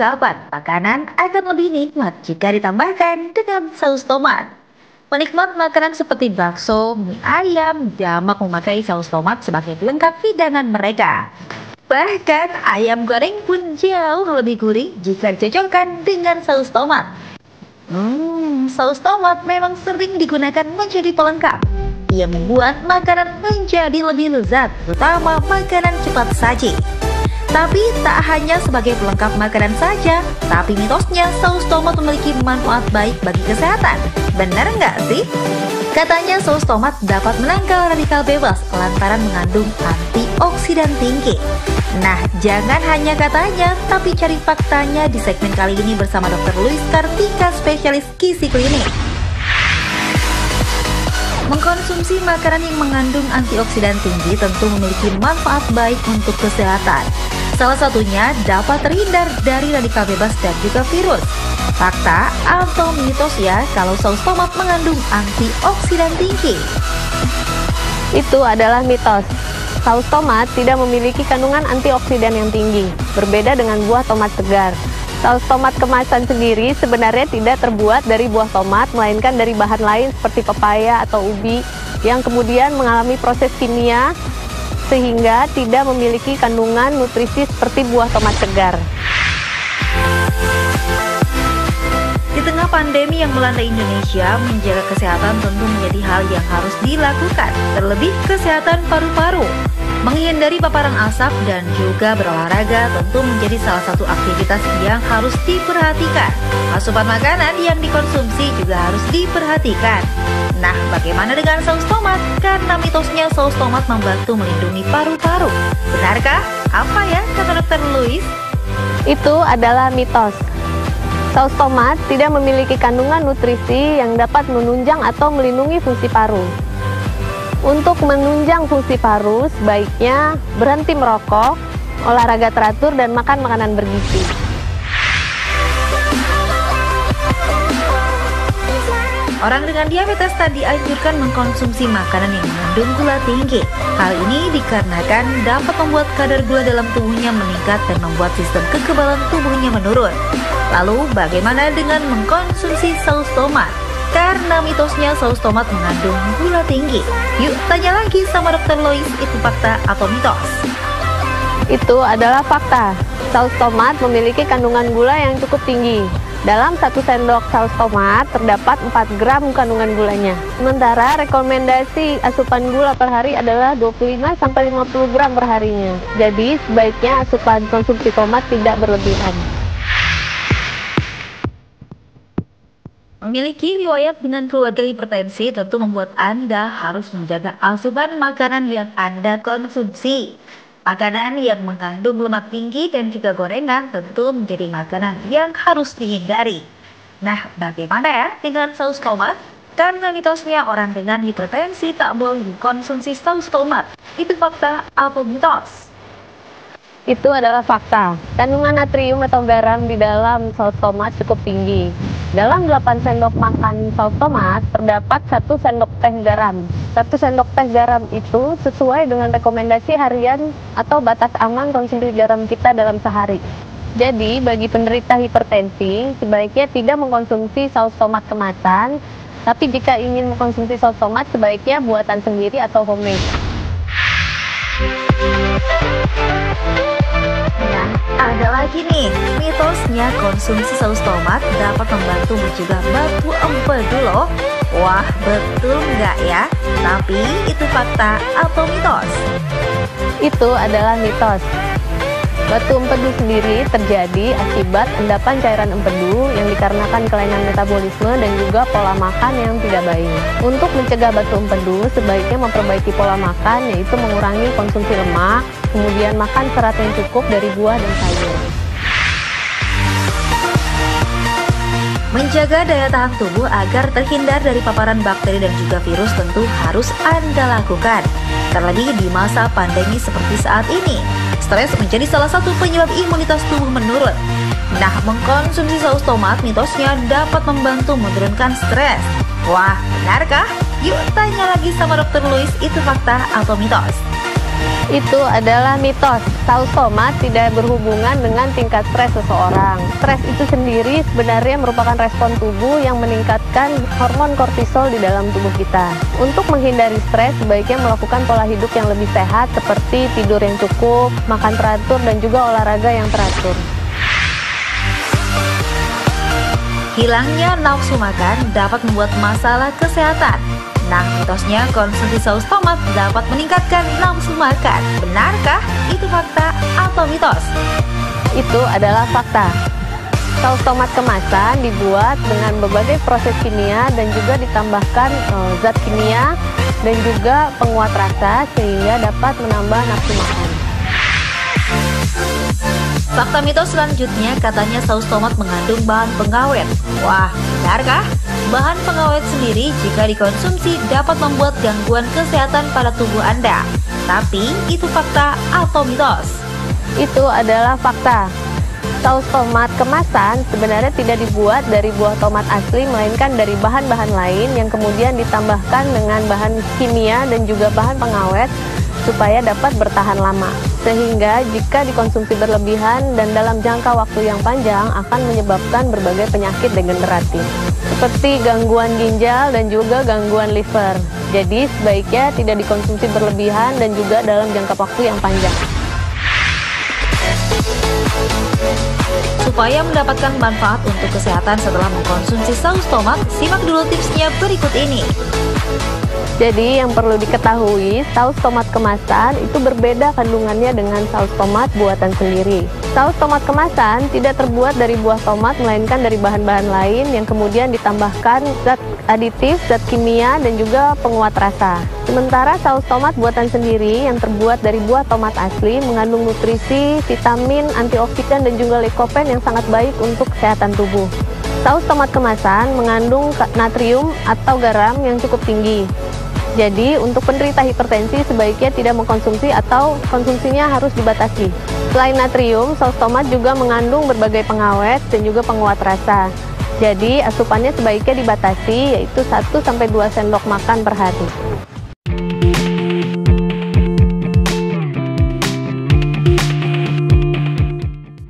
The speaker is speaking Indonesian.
Pendapat makanan akan lebih nikmat jika ditambahkan dengan saus tomat. Penikmat makanan seperti bakso, mie ayam, jamak memakai saus tomat sebagai pelengkap hidangan mereka. Bahkan ayam goreng pun jauh lebih gurih jika dicocokkan dengan saus tomat. Saus tomat memang sering digunakan menjadi pelengkap. Ia membuat makanan menjadi lebih lezat, terutama makanan cepat saji. Tapi tak hanya sebagai pelengkap makanan saja, tapi mitosnya saus tomat memiliki manfaat baik bagi kesehatan. Benar nggak sih? Katanya saus tomat dapat menangkal radikal bebas lantaran mengandung antioksidan tinggi. Nah, jangan hanya katanya, tapi cari faktanya di segmen kali ini bersama Dr. Louis Kartika, spesialis gizi klinik. Mengkonsumsi makanan yang mengandung antioksidan tinggi tentu memiliki manfaat baik untuk kesehatan. Salah satunya dapat terhindar dari radikal bebas dan juga virus. Fakta atau mitos ya kalau saus tomat mengandung antioksidan tinggi? Itu adalah mitos. Saus tomat tidak memiliki kandungan antioksidan yang tinggi, berbeda dengan buah tomat segar. Saus tomat kemasan sendiri sebenarnya tidak terbuat dari buah tomat, melainkan dari bahan lain seperti pepaya atau ubi yang kemudian mengalami proses kimia sehingga tidak memiliki kandungan nutrisi seperti buah tomat segar. Di tengah pandemi yang melanda Indonesia, menjaga kesehatan tentu menjadi hal yang harus dilakukan, terlebih kesehatan paru-paru. Menghindari paparan asap dan juga berolahraga tentu menjadi salah satu aktivitas yang harus diperhatikan. Asupan makanan yang dikonsumsi juga harus diperhatikan. Nah, bagaimana dengan saus tomat? Karena mitosnya saus tomat membantu melindungi paru-paru. Benarkah? Apa ya kata Dr. Louis? Itu adalah mitos. Saus tomat tidak memiliki kandungan nutrisi yang dapat menunjang atau melindungi fungsi paru. Untuk menunjang fungsi paru, sebaiknya berhenti merokok, olahraga teratur, dan makan makanan bergizi. Orang dengan diabetes tak dianjurkan mengkonsumsi makanan yang mengandung gula tinggi. Hal ini dikarenakan dapat membuat kadar gula dalam tubuhnya meningkat dan membuat sistem kekebalan tubuhnya menurun. Lalu bagaimana dengan mengkonsumsi saus tomat? Karena mitosnya saus tomat mengandung gula tinggi. Yuk tanya lagi sama Dr. Louis, itu fakta atau mitos? Itu adalah fakta. Saus tomat memiliki kandungan gula yang cukup tinggi. Dalam 1 sendok saus tomat terdapat 4 gram kandungan gulanya. Sementara rekomendasi asupan gula per hari adalah 25-50 gram per harinya. Jadi sebaiknya asupan konsumsi tomat tidak berlebihan. Memiliki riwayat dengan keluarga hipertensi tentu membuat Anda harus menjaga asupan makanan yang Anda konsumsi. Makanan yang mengandung lemak tinggi dan juga gorengan tentu menjadi makanan yang harus dihindari. Nah, bagaimana ya dengan saus tomat? Karena mitosnya orang dengan hipertensi tak boleh mengkonsumsi saus tomat. Itu fakta atau mitos? Itu adalah fakta. Kandungan natrium atau garam di dalam saus tomat cukup tinggi. Dalam 8 sendok makan saus tomat terdapat 1 sendok teh garam. 1 sendok teh garam itu sesuai dengan rekomendasi harian atau batas aman konsumsi garam kita dalam sehari. Jadi bagi penderita hipertensi sebaiknya tidak mengkonsumsi saus tomat kemasan, tapi jika ingin mengkonsumsi saus tomat sebaiknya buatan sendiri atau homemade. Nah, ada lagi nih, mitosnya konsumsi saus tomat dapat membantu mencegah batu empedu loh. Wah, betul nggak ya? Tapi itu fakta atau mitos? Itu adalah mitos. Batu empedu sendiri terjadi akibat endapan cairan empedu yang dikarenakan kelainan metabolisme dan juga pola makan yang tidak baik. Untuk mencegah batu empedu, sebaiknya memperbaiki pola makan, yaitu mengurangi konsumsi lemak, kemudian makan serat yang cukup dari buah dan sayur. Menjaga daya tahan tubuh agar terhindar dari paparan bakteri dan juga virus tentu harus Anda lakukan. Terlebih di masa pandemi seperti saat ini, stres menjadi salah satu penyebab imunitas tubuh menurun. Nah, mengkonsumsi saus tomat mitosnya dapat membantu menurunkan stres. Wah, benarkah? Yuk tanya lagi sama Dr. Louis, itu fakta atau mitos? Itu adalah mitos. Saus tomat tidak berhubungan dengan tingkat stres seseorang. Stres itu sendiri sebenarnya merupakan respon tubuh yang meningkatkan hormon kortisol di dalam tubuh kita. Untuk menghindari stres, sebaiknya melakukan pola hidup yang lebih sehat seperti tidur yang cukup, makan teratur, dan juga olahraga yang teratur. Hilangnya nafsu makan dapat membuat masalah kesehatan. Nah, mitosnya konsumsi saus tomat dapat meningkatkan nafsu makan. Benarkah itu fakta atau mitos? Itu adalah fakta. Saus tomat kemasan dibuat dengan berbagai proses kimia dan juga ditambahkan zat kimia dan juga penguat rasa sehingga dapat menambah nafsu makan. Fakta mitos selanjutnya katanya saus tomat mengandung bahan pengawet. Wah, benarkah? Bahan pengawet sendiri jika dikonsumsi dapat membuat gangguan kesehatan pada tubuh Anda. Tapi itu fakta atau mitos? Itu adalah fakta. Saus tomat kemasan sebenarnya tidak dibuat dari buah tomat asli, melainkan dari bahan-bahan lain yang kemudian ditambahkan dengan bahan kimia dan juga bahan pengawet supaya dapat bertahan lama. Sehingga jika dikonsumsi berlebihan dan dalam jangka waktu yang panjang akan menyebabkan berbagai penyakit degeneratif seperti gangguan ginjal dan juga gangguan liver. Jadi sebaiknya tidak dikonsumsi berlebihan dan juga dalam jangka waktu yang panjang. Supaya mendapatkan manfaat untuk kesehatan setelah mengkonsumsi saus tomat, simak dulu tipsnya berikut ini. Jadi yang perlu diketahui, saus tomat kemasan itu berbeda kandungannya dengan saus tomat buatan sendiri. Saus tomat kemasan tidak terbuat dari buah tomat, melainkan dari bahan-bahan lain yang kemudian ditambahkan zat aditif, zat kimia, dan juga penguat rasa. Sementara saus tomat buatan sendiri yang terbuat dari buah tomat asli mengandung nutrisi, vitamin, antioksidan, dan juga likopen yang sangat baik untuk kesehatan tubuh. Saus tomat kemasan mengandung natrium atau garam yang cukup tinggi. Jadi, untuk penderita hipertensi sebaiknya tidak mengkonsumsi atau konsumsinya harus dibatasi. Selain natrium, saus tomat juga mengandung berbagai pengawet dan juga penguat rasa. Jadi, asupannya sebaiknya dibatasi, yaitu 1-2 sendok makan per hari.